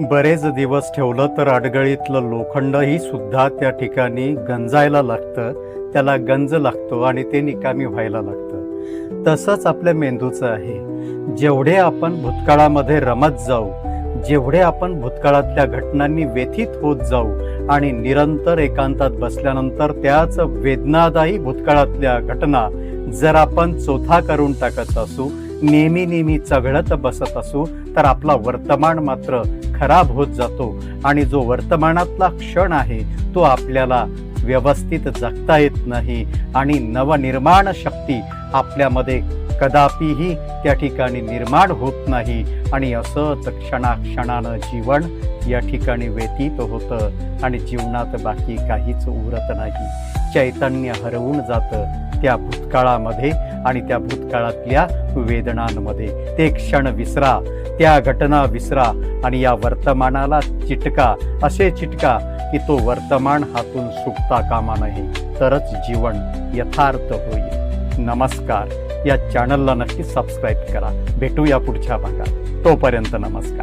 बरेच दिवस ठेवलं तर अडगळीतलं लोखंडही सुद्धा त्या ठिकाणी गंजायला लागतं, त्याला गंज लागतो आणि ते निकामी व्हायला लागतं. तसंच आपल्या मेंदूचं आहे. जेवढे आपण भूतकाळामध्ये रमत जाऊ, जेवढे आपण भूतकाळातल्या घटनांनी व्यथित होत जाऊ आणि निरंतर एकांतात बसल्यानंतर त्याच वेदनादायी भूतकाळातल्या घटना जर आपण चोथा करून टाकत असू, नेहमी चघळत बसत असू, तर आपला वर्तमान मात्र खराब होत जातो आणि जो वर्तमानातला क्षण आहे तो आपल्याला व्यवस्थित जगता येत नाही आणि नवनिर्माण शक्ती आपल्यामध्ये कदापिही त्या ठिकाणी निर्माण होत नाही आणि असंच क्षणाक्षणानं जीवन या ठिकाणी व्यतीत होतं आणि जीवनात बाकी काहीच उरत नाही. चैतन्य हरवून जातं त्या भूतकाळामध्ये आणि त्या भूतकाळातल्या वेदनांमध्ये. ते क्षण विसरा, त्या घटना विसरा आणि या वर्तमानाला चिटका, असे चिटका की तो वर्तमान हातून सुटता कामा नये, तरच जीवन यथार्थ होईल. नमस्कार. या चॅनलला नक्की सबस्क्राईब करा. भेटूया पुढच्या भागात. तोपर्यंत नमस्कार.